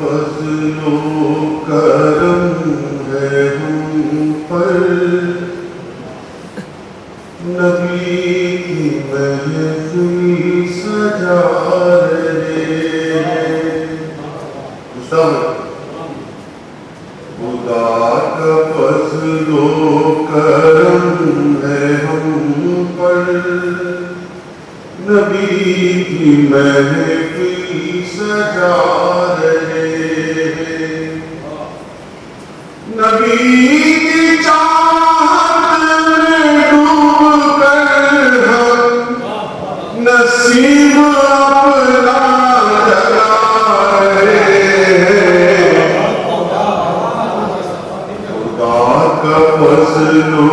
फज़्लो करम है हम पर, नबी की महफ़िल सजा रहे हैं। खुदा का फज़्लो करम है हम पर, नबी की महफ़िल सजा रहे हैं। नबी की चाहत में डूब कर हम नसीब अपना जगा रहे हैं। खुदा का फज़्लो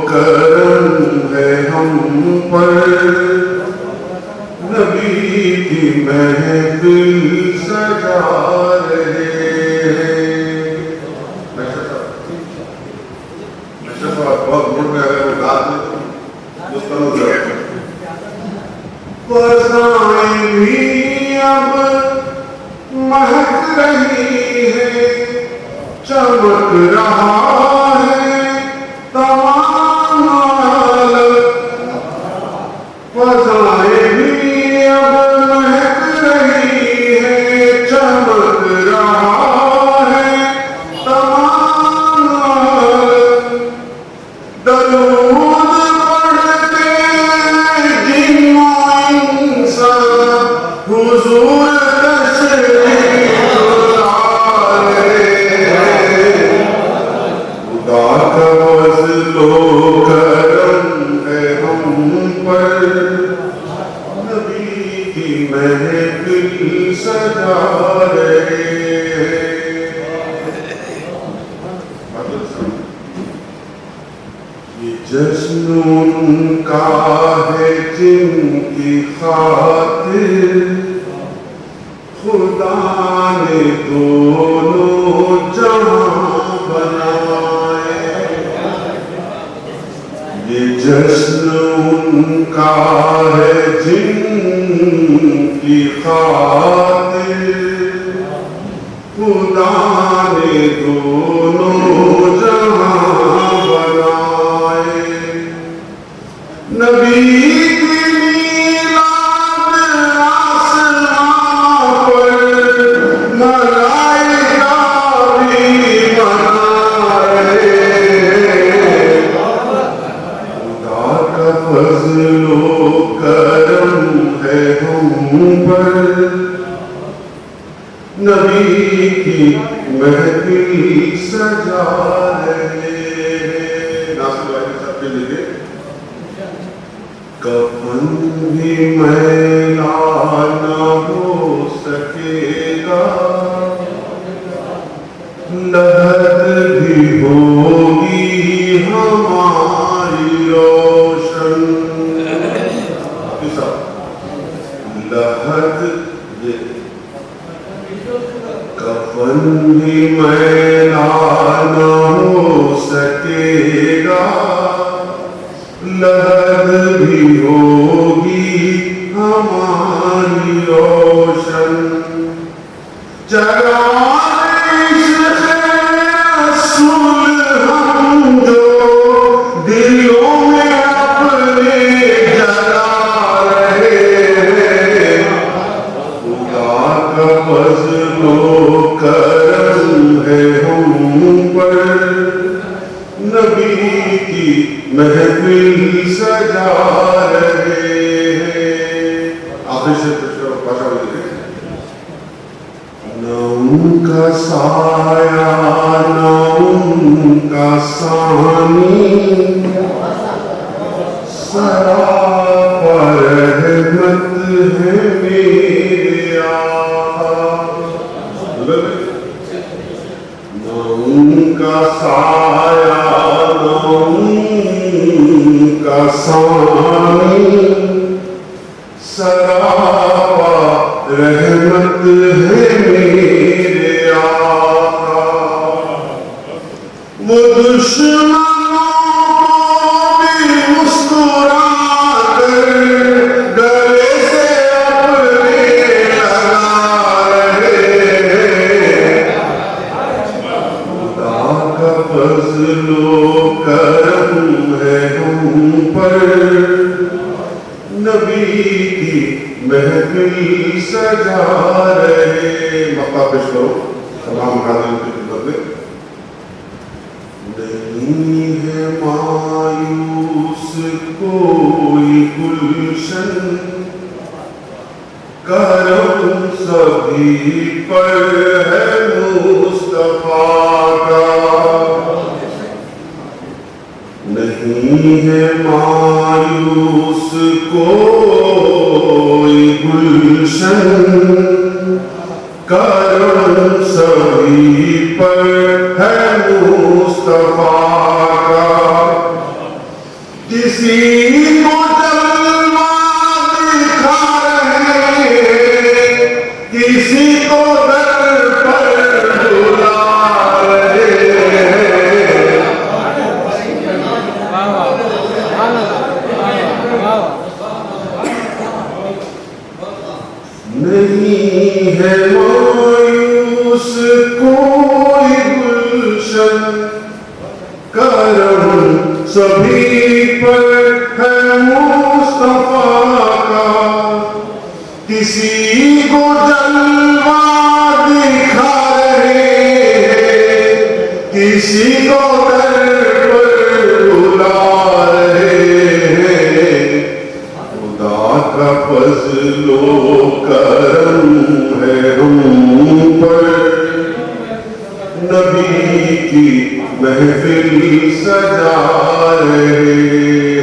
करम है हम पर, नबी की महफ़िल सजा रहे हैं। बहुत मूड में अगर वो गात में उस तरह फज़ाएं भी अब महक रही है, चमक रहा है तमाम आलम। फज़ाएं भी अब महक रही है, चमक रहा है तमाम आलम। दरूद पढ़ते जिन्नो इंसान हुज़ूर तशरीफ़ ला रहे हैं। खुदा का फज़्लो करम है हम पर, नबी की महफ़िल सजा रहे हैं। ये जश्न उनका है जिनकी खातिर खुदा ने दोनों जहां बनाए। ये जश्न उनका है जिनकी खातिर खुदा ने दोनों जहां बनाए। नबी की मीलाद आसमां पर मलाइका भी मना रहे हैं। खुदा का फज़्लो करम है हम पर, नबी की महफ़िल सजा रहे हैं। नासिर भाई सब के लिए कफन भी मैला न हो सकेगा, लहद भी होगी हमारी रोशन। लहद कफन भी मैला न हो सकेगा, लहद भी होगी हमारी रोशन। जगाए रसूल हम जो दिलों में अपने जला रहे हैं। खुदा का फज़्लो करम है हम पर, नबी की महफ़िल सजा रहे हैं। आखिर से भाषा बोलिए। न उनका साया न उनका सानी, सरापा रहमत है मेरे आका। न उनका साया न उनका सानी, सरापा रहमत है मेरे की महफिल सजा रहे। मक्का पेश करो तमाम हाज़िरीन की खिदमत में। नहीं है मायूस कोई गुलशन, करम सभी पर है मुस्तफा का। नहीं है मायूस कोई गुलशन, करम सभी पर है मुस्तफा का। किसी को जलवा दिखा रहे, किसी को दर पर बुला रहे। नहीं है मायूस कोई गुलशन, करम सभी पर है मुस्तफा का। किसी को जलवा दिखा रहे, किसी को दर पर बुला रहे। खुदा का फज़लो करम है हम पर, नबी की महफिल सजा रहे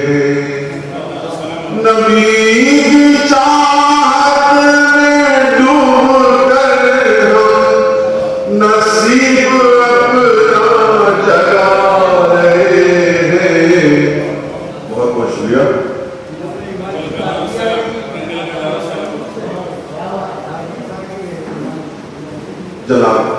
हैं। नबी की चाहत में डूब कर हम नसीब अपना जगा रहे हैं। बहुत बहुत शुक्रिया। जनाब